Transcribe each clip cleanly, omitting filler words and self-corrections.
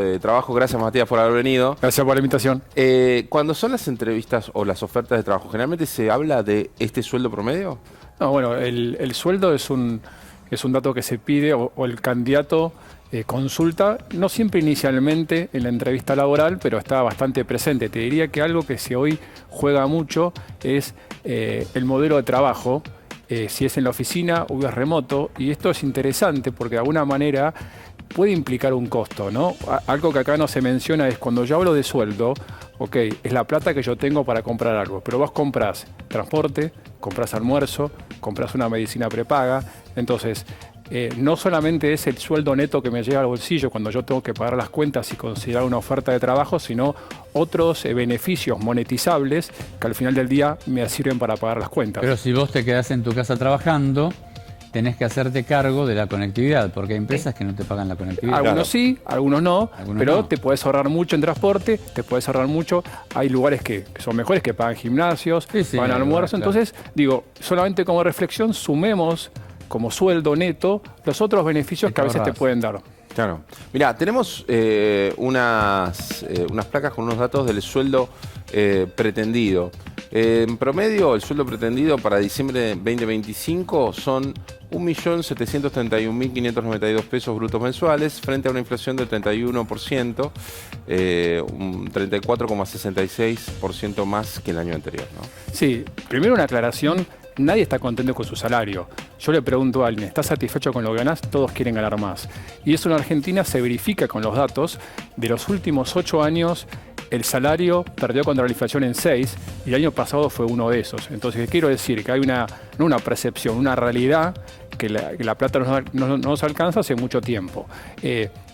de trabajo. Gracias, Matías, por haber venido. Gracias por la invitación. Cuando son las entrevistas o las ofertas de trabajo, ¿generalmente se habla de este sueldo promedio? No, bueno, el sueldo es un dato que se pide o el candidato consulta, no siempre inicialmente en la entrevista laboral, pero está bastante presente. Te diría que algo que se hoy juega mucho es el modelo de trabajo, si es en la oficina o es remoto, y esto es interesante porque de alguna manera puede implicar un costo, ¿no? Algo que acá no se menciona es cuando yo hablo de sueldo, ok, es la plata que yo tengo para comprar algo, pero vos comprás transporte, comprás almuerzo, comprás una medicina prepaga, entonces no solamente es el sueldo neto que me llega al bolsillo cuando yo tengo que pagar las cuentas y considerar una oferta de trabajo, sino otros beneficios monetizables que al final del día me sirven para pagar las cuentas. Pero si vos te quedás en tu casa trabajando, tenés que hacerte cargo de la conectividad, porque hay empresas que no te pagan la conectividad. Algunos sí, algunos no, pero te podés ahorrar mucho en transporte, te podés ahorrar mucho. Hay lugares que son mejores, que pagan gimnasios, pagan almuerzo. Claro. Entonces, digo, solamente como reflexión, sumemos como sueldo neto los otros beneficios que a veces te pueden dar. Claro. Mirá, tenemos unas placas con unos datos del sueldo pretendido. En promedio, el sueldo pretendido para diciembre de 2025 son 1.731.592 pesos brutos mensuales frente a una inflación del 31%, un 34,66% más que el año anterior, ¿no? Sí, primero una aclaración. Nadie está contento con su salario. Yo le pregunto a alguien, ¿estás satisfecho con lo que ganás? Todos quieren ganar más. Y eso en Argentina se verifica con los datos. De los últimos 8 años, el salario perdió contra la inflación en 6 y el año pasado fue uno de esos. Entonces, ¿qué quiero decir? Que hay no una percepción, una realidad que la plata no nos alcanza hace mucho tiempo.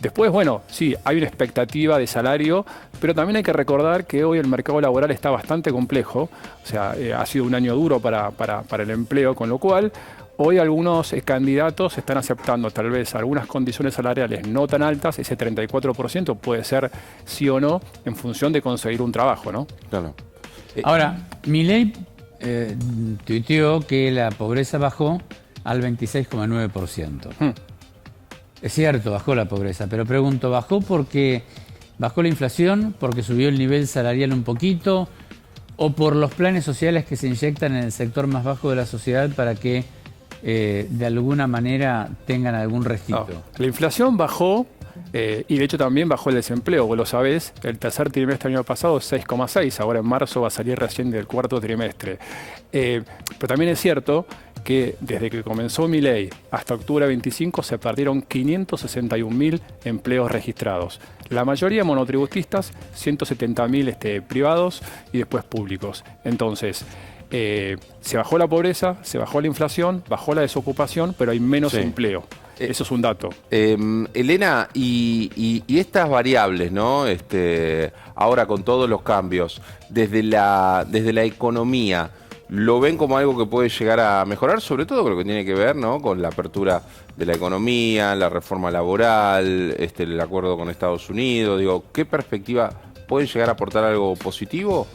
Después, bueno, sí, hay una expectativa de salario, pero también hay que recordar que hoy el mercado laboral está bastante complejo. O sea, ha sido un año duro para el empleo, con lo cual hoy algunos candidatos están aceptando tal vez algunas condiciones salariales no tan altas. Ese 34% puede ser sí o no en función de conseguir un trabajo, ¿no? Claro. Ahora, Milei tuiteó que la pobreza bajó al 26,9%. Es cierto, bajó la pobreza, pero pregunto, ¿bajó porque bajó la inflación, porque subió el nivel salarial un poquito, o por los planes sociales que se inyectan en el sector más bajo de la sociedad para que de alguna manera tengan algún restito? No, la inflación bajó y de hecho también bajó el desempleo, vos lo sabés, el tercer trimestre del año pasado 6,6, ahora en marzo va a salir recién del cuarto trimestre. Pero también es cierto que desde que comenzó Milei hasta octubre 25 se perdieron 561.000 empleos registrados. La mayoría monotributistas, 170.000 privados y después públicos. Entonces, se bajó la pobreza, se bajó la inflación, bajó la desocupación, pero hay menos empleo. Eso es un dato. Elena, y estas variables, ¿no? Ahora con todos los cambios, desde la economía, ¿lo ven como algo que puede llegar a mejorar? Sobre todo con lo que tiene que ver, ¿no?, con la apertura de la economía, la reforma laboral, el acuerdo con Estados Unidos. Digo, ¿qué perspectiva puede llegar a aportar algo positivo?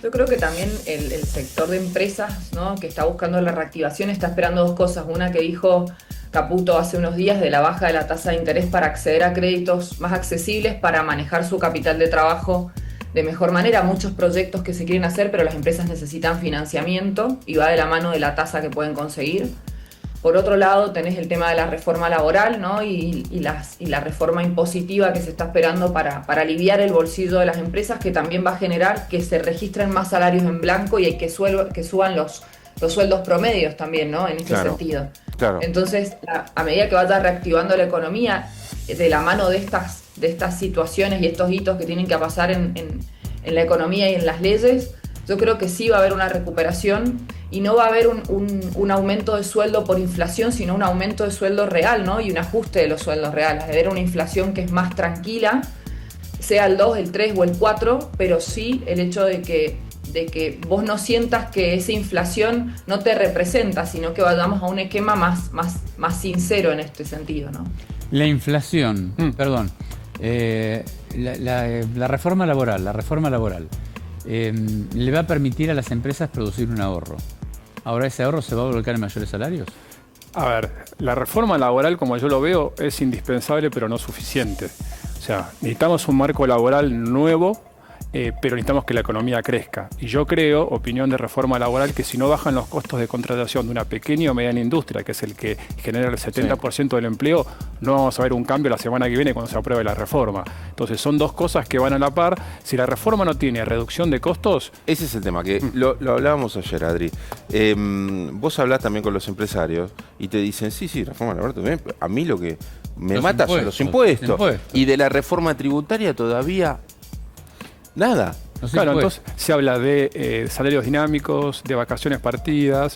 Yo creo que también el sector de empresas, ¿no?, que está buscando la reactivación, está esperando dos cosas. Una que dijo Caputo hace unos días, de la baja de la tasa de interés para acceder a créditos más accesibles para manejar su capital de trabajo de mejor manera. Muchos proyectos que se quieren hacer, pero las empresas necesitan financiamiento y va de la mano de la tasa que pueden conseguir. Por otro lado, tenés el tema de la reforma laboral, ¿no?, y la reforma impositiva que se está esperando para aliviar el bolsillo de las empresas, que también va a generar que se registren más salarios en blanco y que suban los sueldos promedios también, ¿no?, en ese sentido. Claro. Entonces, a medida que vaya reactivando la economía, de la mano de estas situaciones y estos hitos que tienen que pasar en la economía y en las leyes, yo creo que sí va a haber una recuperación y no va a haber un aumento de sueldo por inflación, sino un aumento de sueldo real, ¿no?, y un ajuste de los sueldos reales, de ver una inflación que es más tranquila, sea el 2, el 3 o el 4, pero sí el hecho de que vos no sientas que esa inflación no te representa, sino que vayamos a un esquema más sincero en este sentido, ¿no? La inflación, perdón, la reforma laboral, le va a permitir a las empresas producir un ahorro. Ahora, ¿ese ahorro se va a volcar en mayores salarios? A ver, la reforma laboral, como yo lo veo, es indispensable pero no suficiente. O sea, necesitamos un marco laboral nuevo, pero necesitamos que la economía crezca. Y yo creo, opinión de reforma laboral, que si no bajan los costos de contratación de una pequeña o mediana industria, que es el que genera el 70% del empleo, no vamos a ver un cambio la semana que viene cuando se apruebe la reforma. Entonces son dos cosas que van a la par. Si la reforma no tiene reducción de costos... Ese es el tema, que lo hablábamos ayer, Adri. Vos hablás también con los empresarios y te dicen, sí, reforma laboral también. A mí lo que me mata son los impuestos. Y de la reforma tributaria todavía... nada. Claro, entonces se habla de salarios dinámicos, de vacaciones partidas.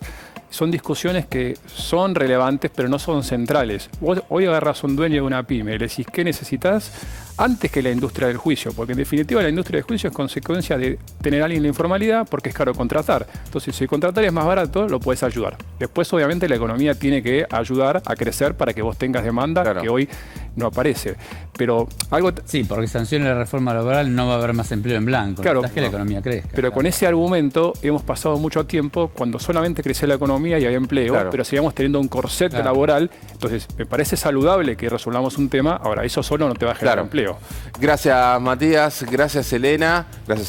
Son discusiones que son relevantes, pero no son centrales. Vos hoy agarrás a un dueño de una pyme y le decís, ¿qué necesitas? Antes que la industria del juicio, porque en definitiva la industria del juicio es consecuencia de tener a alguien en la informalidad porque es caro contratar. Entonces, si contratar es más barato, lo puedes ayudar. Después, obviamente, la economía tiene que ayudar a crecer para que vos tengas demanda, que hoy no aparece. Pero algo... Sí, porque sancione la reforma laboral no va a haber más empleo en blanco. Claro, que la economía crezca. Pero con ese argumento hemos pasado mucho tiempo cuando solamente crecía la economía y había empleo, pero seguíamos teniendo un corset laboral. Entonces, me parece saludable que resolvamos un tema. Ahora, eso solo no te va a generar empleo. Gracias, Matías. Gracias, Elena. Gracias a